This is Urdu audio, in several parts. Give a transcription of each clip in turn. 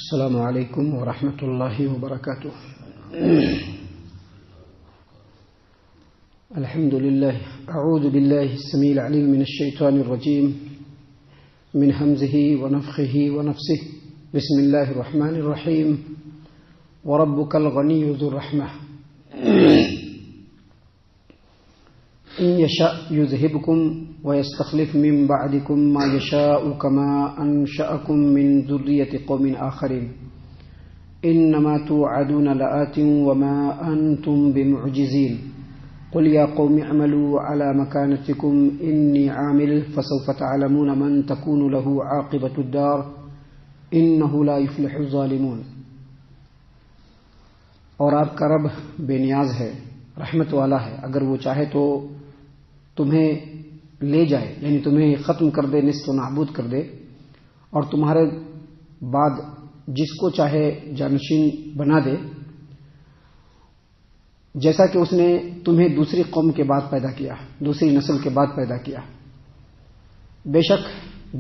السلام علیکم ورحمۃ اللہ وبرکاتہ. الحمد للہ اعوذ باللہ السمیع العلیم من الشیطان الرجیم من حمزه ونفخه ونفسه. بسم اللہ الرحمن الرحیم. وربک الغنی ذو الرحمہ ان یشاء یذہبکم ویستخلف من بعدکم ما یشاء کما انشأکم من ذریۃ قوم آخرین انما توعدون لآت وما انتم بمعجزین قل یا قوم اعملوا على مکانتکم انی عامل فسوف تعلمون من تکون له عاقبۃ الدار انہ لا یفلح الظالمون. اور آپ کا رب بے نیاز ہے، رحمت والا ہے. اگر وہ چاہے تو تمہیں لے جائے، یعنی تمہیں ختم کر دے، نصف و نابود کر دے، اور تمہارے بعد جس کو چاہے جانشین بنا دے، جیسا کہ اس نے تمہیں دوسری قوم کے بعد پیدا کیا، دوسری نسل کے بعد پیدا کیا. بے شک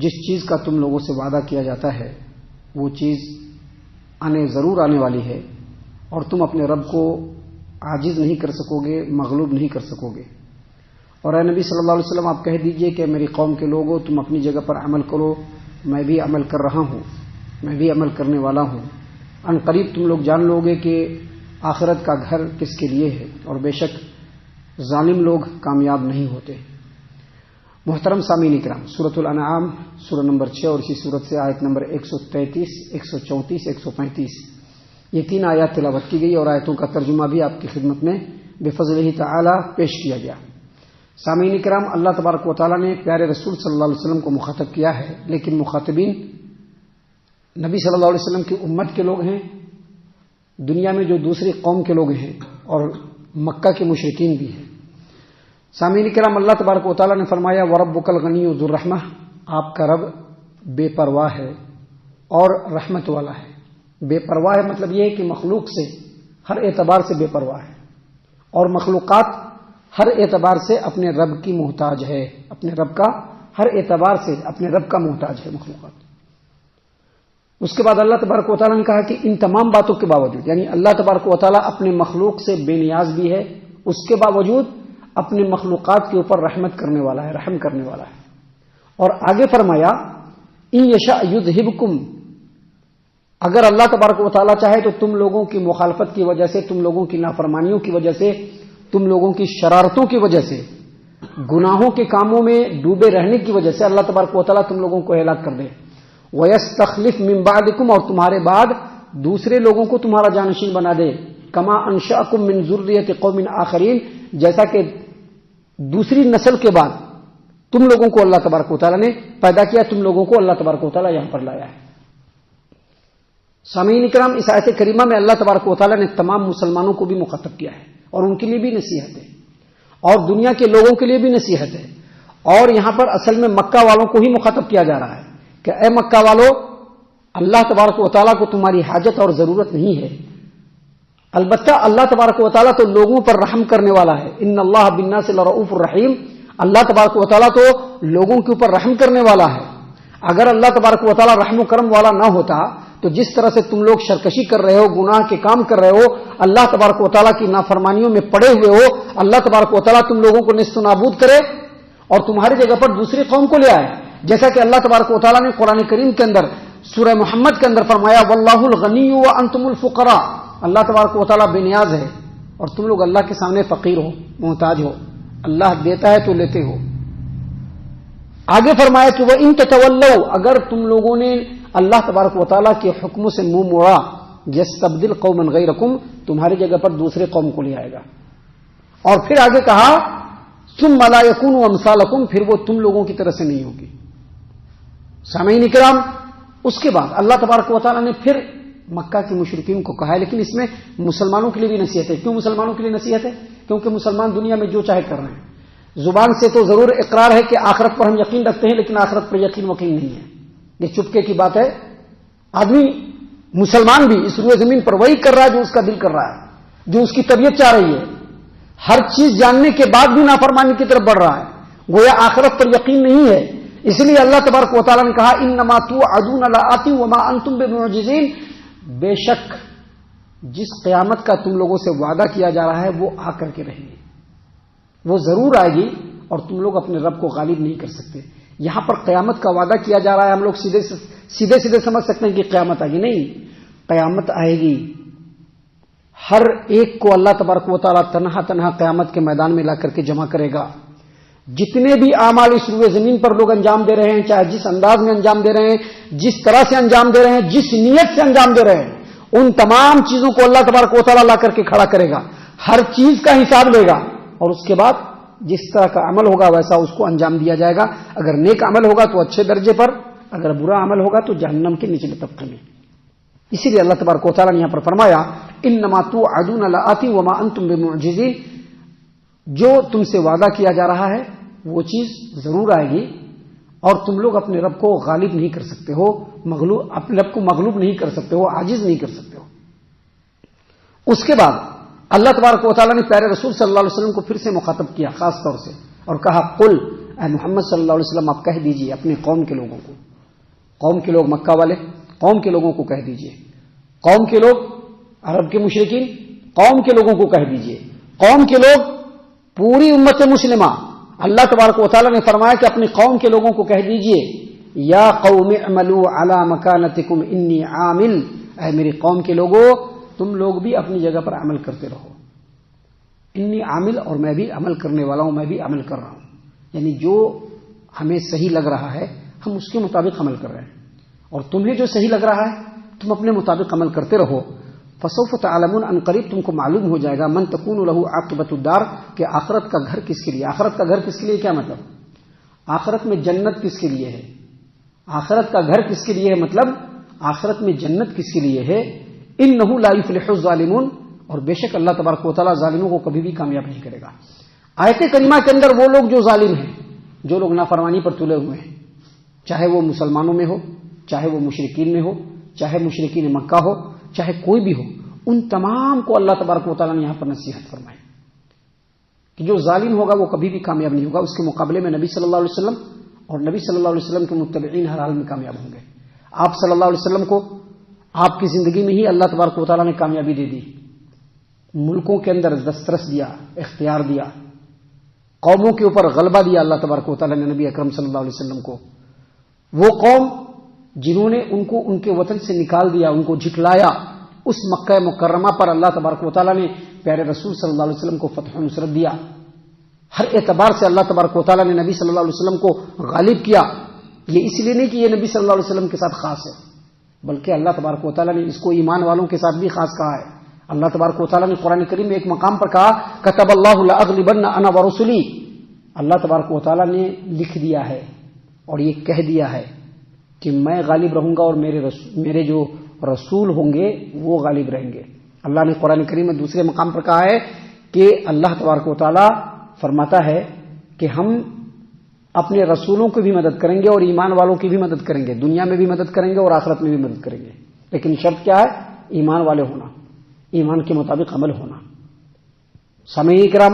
جس چیز کا تم لوگوں سے وعدہ کیا جاتا ہے وہ چیز ضرور آنے والی ہے، اور تم اپنے رب کو عاجز نہیں کر سکو گے، مغلوب نہیں کر سکو گے. اور اے نبی صلی اللہ علیہ وسلم آپ کہہ دیجئے کہ میری قوم کے لوگوں، تم اپنی جگہ پر عمل کرو، میں بھی عمل کر رہا ہوں، میں بھی عمل کرنے والا ہوں. ان قریب تم لوگ جان لو گے کہ آخرت کا گھر کس کے لیے ہے، اور بے شک ظالم لوگ کامیاب نہیں ہوتے. محترم سامعین کرام، سورۃ الانعام سورہ نمبر 6 اور اسی سورت سے آیت نمبر 133، 134، 135 یہ 3 آیات تلاوت کی گئی، اور آیتوں کا ترجمہ بھی آپ کی خدمت میں بفضلہ تعالی پیش کیا گیا. سامعین کرام، اللہ تبارک و تعالی نے پیارے رسول صلی اللہ علیہ وسلم کو مخاطب کیا ہے، لیکن مخاطبین نبی صلی اللہ علیہ وسلم کی امت کے لوگ ہیں، دنیا میں جو دوسری قوم کے لوگ ہیں، اور مکہ کے مشرکین بھی ہیں. سامعین کرام، اللہ تبارک و تعالی نے فرمایا وَرَبُّكَ الْغَنِيُّ ذُو الرَّحْمَةِ، آپ کا رب بے پرواہ ہے اور رحمت والا ہے. بے پرواہ ہے مطلب یہ ہے کہ مخلوق سے ہر اعتبار سے بے پرواہ ہے، اور مخلوقات ہر اعتبار سے اپنے رب کی محتاج ہے، اپنے رب کا ہر اعتبار سے اپنے رب کا محتاج ہے مخلوقات. اس کے بعد اللہ تبارک و تعالیٰ نے کہا کہ ان تمام باتوں کے باوجود، یعنی اللہ تبارک و تعالیٰ اپنے مخلوق سے بے نیاز بھی ہے، اس کے باوجود اپنے مخلوقات کے اوپر رحمت کرنے والا ہے، رحم کرنے والا ہے. اور آگے فرمایا ان یشاء یذہبکم، اگر اللہ تبارک و تعالیٰ چاہے تو تم لوگوں کی مخالفت کی وجہ سے، تم لوگوں کی نافرمانیوں کی وجہ سے، تم لوگوں کی شرارتوں کی وجہ سے، گناہوں کے کاموں میں ڈوبے رہنے کی وجہ سے اللہ تبارک و تعالیٰ تم لوگوں کو ہلاک کر دے. وَيَسْتَخْلِفْ مِن بَعْدِكُمْ، اور تمہارے بعد دوسرے لوگوں کو تمہارا جانشین بنا دے. کما انشأکم من ذریۃ قوم آخرین، جیسا کہ دوسری نسل کے بعد تم لوگوں کو اللہ تبارک و تعالیٰ نے پیدا کیا، تم لوگوں کو اللہ تبارک و تعالیٰ یہاں پر لایا ہے. سامعین اکرام، اس آیت کریمہ میں اللہ تبارک و تعالیٰ نے تمام مسلمانوں کو بھی مخاطب کیا ہے، اور ان کے لیے بھی نصیحت ہے، اور دنیا کے لوگوں کے لیے بھی نصیحت ہے. اور یہاں پر اصل میں مکہ والوں کو ہی مخاطب کیا جا رہا ہے کہ اے مکہ والو، اللہ تبارک و تعالیٰ کو تمہاری حاجت اور ضرورت نہیں ہے. البتہ اللہ تبارک و تعالیٰ تو لوگوں پر رحم کرنے والا ہے. ان اللہ بالناس لرؤوف الرحیم، اللہ تبارک و تعالیٰ تو لوگوں کے اوپر رحم کرنے والا ہے. اگر اللہ تبارک و تعالیٰ رحم و کرم والا نہ ہوتا تو جس طرح سے تم لوگ سرکشی کر رہے ہو، گناہ کے کام کر رہے ہو، اللہ تبارک و تعالیٰ کی نافرمانیوں میں پڑے ہوئے ہو، اللہ تبارک و تعالیٰ تم لوگوں کو نست و نابود کرے اور تمہاری جگہ پر دوسری قوم کو لے آئے. جیسا کہ اللہ تبارک و تعالیٰ نے قرآن کریم کے اندر سورہ محمد کے اندر فرمایا واللہ الغنی وانتم الفقراء، اللہ تبارک و تعالیٰ بے نیاز ہے اور تم لوگ اللہ کے سامنے فقیر ہو، محتاج ہو. اللہ دیتا ہے تو لیتے ہو. آگے فرمایا کہ وَإِن تَتَوَلَّوْا، اگر تم لوگوں نے اللہ تبارک و تعالیٰ کے حکموں سے منہ موڑا، یستبدل قوما غیرکم، تمہاری جگہ پر دوسرے قوم کو لے آئے گا. اور پھر آگے کہا ثم لا یکونوا امثالکم، پھر وہ تم لوگوں کی طرح سے نہیں ہوگی. سامعین اکرام، اس کے بعد اللہ تبارک و تعالیٰ نے پھر مکہ کے مشرکین کو کہا ہے، لیکن اس میں مسلمانوں کے لیے بھی نصیحت ہے. کیوں مسلمانوں کے لیے نصیحت ہے؟ کیونکہ مسلمان دنیا میں جو چاہے کر رہے ہیں. زبان سے تو ضرور اقرار ہے کہ آخرت پر ہم یقین رکھتے ہیں، لیکن آخرت پر یقین نہیں ہے. یہ چپکے کی بات ہے. آدمی مسلمان بھی اس روئے زمین پر وہی کر رہا ہے جو اس کا دل کر رہا ہے، جو اس کی طبیعت چاہ رہی ہے. ہر چیز جاننے کے بعد بھی نافرمانی کی طرف بڑھ رہا ہے، گویا آخرت پر یقین نہیں ہے. اس لیے اللہ تبارک و تعالیٰ نے کہا انما توعدون لآت وما انتم بمعجزین، بے شک جس قیامت کا تم لوگوں سے وعدہ کیا جا رہا ہے وہ آ کر کے رہے گی، وہ ضرور آئے گی اور تم لوگ اپنے رب کو غالب نہیں کر سکتے۔ یہاں پر قیامت کا وعدہ کیا جا رہا ہے، ہم لوگ سیدھے سمجھ سکتے ہیں کہ قیامت آئے گی، نہیں، قیامت آئے گی۔ ہر ایک کو اللہ تبارک و تعالیٰ تنہا قیامت کے میدان میں لا کر کے جمع کرے گا۔ جتنے بھی اعمال اس روئے زمین پر لوگ انجام دے رہے ہیں، چاہے جس انداز میں انجام دے رہے ہیں، جس طرح سے انجام دے رہے ہیں، جس نیت سے انجام دے رہے ہیں، ان تمام چیزوں کو اللہ تبارک و تعالیٰ لا کر کے کھڑا کرے گا، ہر چیز کا حساب لے گا، اور اس کے بعد جس طرح کا عمل ہوگا ویسا اس کو انجام دیا جائے گا۔ اگر نیک عمل ہوگا تو اچھے درجے پر، اگر برا عمل ہوگا تو جہنم کے نچلے طبقے میں۔ اسی لیے اللہ تبارک و تعالیٰ نے یہاں پر فرمایا انما توعدون لآت وما انتم بمعجزین، جو تم سے وعدہ کیا جا رہا ہے وہ چیز ضرور آئے گی اور تم لوگ اپنے رب کو غالب نہیں کر سکتے ہو، اپنے رب کو مغلوب نہیں کر سکتے ہو، عاجز نہیں کر سکتے ہو۔ اس کے بعد اللہ تبارک و تعالیٰ نے پیارے رسول صلی اللہ علیہ وسلم کو پھر سے مخاطب کیا خاص طور سے اور کہا قل، اے محمد صلی اللہ علیہ وسلم آپ کہہ دیجئے اپنے قوم کے لوگوں کو، قوم کے لوگ مکہ والے، قوم کے لوگوں کو کہہ دیجئے، قوم کے لوگ عرب کے مشرکین، قوم کے لوگوں کو کہہ دیجئے، قوم کے لوگ پوری امت مسلمہ، اللہ تبارک و تعالیٰ نے فرمایا کہ اپنی قوم کے لوگوں کو کہہ دیجئے یا قوم اعملوا علی مکانتکم انی عامل، اے میری قوم کے لوگوں تم لوگ بھی اپنی جگہ پر عمل کرتے رہو، انی عامل، اور میں بھی عمل کرنے والا ہوں، میں بھی عمل کر رہا ہوں، یعنی جو ہمیں صحیح لگ رہا ہے ہم اس کے مطابق عمل کر رہے ہیں، اور تمہیں جو صحیح لگ رہا ہے تم اپنے مطابق عمل کرتے رہو۔ فسوف تعلمون، ان قریب تم کو معلوم ہو جائے گا، من تکون لہ عاقبۃ الدار، کہ آخرت کا گھر کس کے لیے۔ آخرت کا گھر کس کے لیے کیا مطلب؟ آخرت میں جنت کس کے لیے ہے؟ آخرت کا گھر کس کے لیے ہے مطلب آخرت میں جنت کس کے لیے ہے؟ انہ لا یفلح الظالمون، اور بے شک اللہ تبارک و تعالیٰ ظالموں کو کبھی بھی کامیاب نہیں کرے گا۔ آیت کریمہ کے اندر وہ لوگ جو ظالم ہیں، جو لوگ نافرمانی پر تلے ہوئے ہیں، چاہے وہ مسلمانوں میں ہو، چاہے وہ مشرکین میں ہو، چاہے مشرکین مکہ ہو، چاہے کوئی بھی ہو، ان تمام کو اللہ تبارک و تعالیٰ نے یہاں پر نصیحت فرمائی کہ جو ظالم ہوگا وہ کبھی بھی کامیاب نہیں ہوگا، اس کے مقابلے میں نبی صلی اللہ علیہ وسلم اور نبی صلی اللہ علیہ وسلم کے متبعین ہر حال میں کامیاب ہوں گے۔ آپ صلی اللہ علیہ وسلم کو آپ کی زندگی میں ہی اللہ تبارک و تعالیٰ نے کامیابی دے دی، ملکوں کے اندر دسترس دیا، اختیار دیا، قوموں کے اوپر غلبہ دیا اللہ تبارک و تعالیٰ نے نبی اکرم صلی اللہ علیہ وسلم کو۔ وہ قوم جنہوں نے ان کو ان کے وطن سے نکال دیا، ان کو جھٹلایا، اس مکہ مکرمہ پر اللہ تبارک و تعالیٰ نے پیارے رسول صلی اللہ علیہ وسلم کو فتح و نصرت دیا۔ ہر اعتبار سے اللہ تبارک و تعالیٰ نے نبی صلی اللہ علیہ وسلم کو غالب کیا۔ یہ اس لیے نہیں کہ یہ نبی صلی اللہ علیہ وسلم کے ساتھ خاص ہے، بلکہ اللہ تبارک و تعالیٰ نے اس کو ایمان والوں کے ساتھ بھی خاص کہا ہے۔ اللہ تبارک و تعالیٰ نے قرآن کریم میں ایک مقام پر کہا کتب اللہ لأغلبن انا ورسلی، اللہ تبارک و تعالیٰ نے لکھ دیا ہے اور یہ کہہ دیا ہے کہ میں غالب رہوں گا اور میرے جو رسول ہوں گے وہ غالب رہیں گے۔ اللہ نے قرآن کریم میں دوسرے مقام پر کہا ہے کہ اللہ تبارک و تعالیٰ فرماتا ہے کہ ہم اپنے رسولوں کی بھی مدد کریں گے اور ایمان والوں کی بھی مدد کریں گے، دنیا میں بھی مدد کریں گے اور آخرت میں بھی مدد کریں گے، لیکن شرط کیا ہے؟ ایمان والے ہونا، ایمان کے مطابق عمل ہونا۔ سامعین کرام،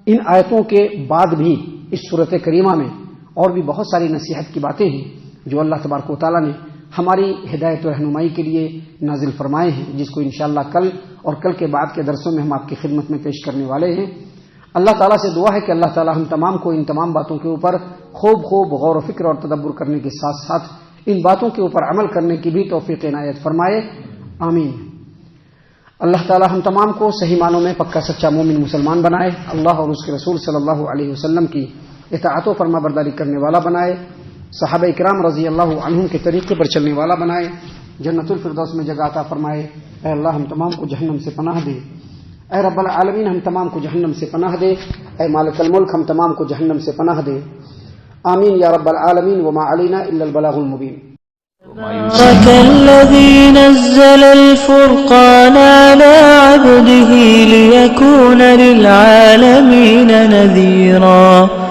ان آیتوں کے بعد بھی اس سورۃ کریمہ میں اور بھی بہت ساری نصیحت کی باتیں ہیں جو اللہ تبارک و تعالیٰ نے ہماری ہدایت و رہنمائی کے لیے نازل فرمائے ہیں، جس کو انشاءاللہ کل اور کل کے بعد کے درسوں میں ہم آپ کی خدمت میں پیش کرنے والے ہیں۔ اللہ تعالیٰ سے دعا ہے کہ اللہ تعالیٰ ہم تمام کو ان تمام باتوں کے اوپر خوب غور و فکر اور تدبر کرنے کے ساتھ ساتھ ان باتوں کے اوپر عمل کرنے کی بھی توفیق عنایت فرمائے، آمین۔ اللہ تعالیٰ ہم تمام کو صحیح معنوں میں پکا سچا مومن مسلمان بنائے، اللہ اور اس کے رسول صلی اللہ علیہ وسلم کی اطاعت و فرما برداری کرنے والا بنائے، صحابہ اکرام رضی اللہ عنہم کے طریقے پر چلنے والا بنائے، جنت الفردوس میں جگہ عطا فرمائے۔ اے اللہ ہم تمام کو جہنم سے پناہ دے، اے رب العالمین ہم تمام کو جہنم سے پناہ دے، اے مالک الملک ہم تمام کو جہنم سے پناہ دے، آمین یا رب العالمین۔ وما علینا الا البلاغ المبین۔ الذي نزل الفرقان على عبده ليكون للعالمين نذيرا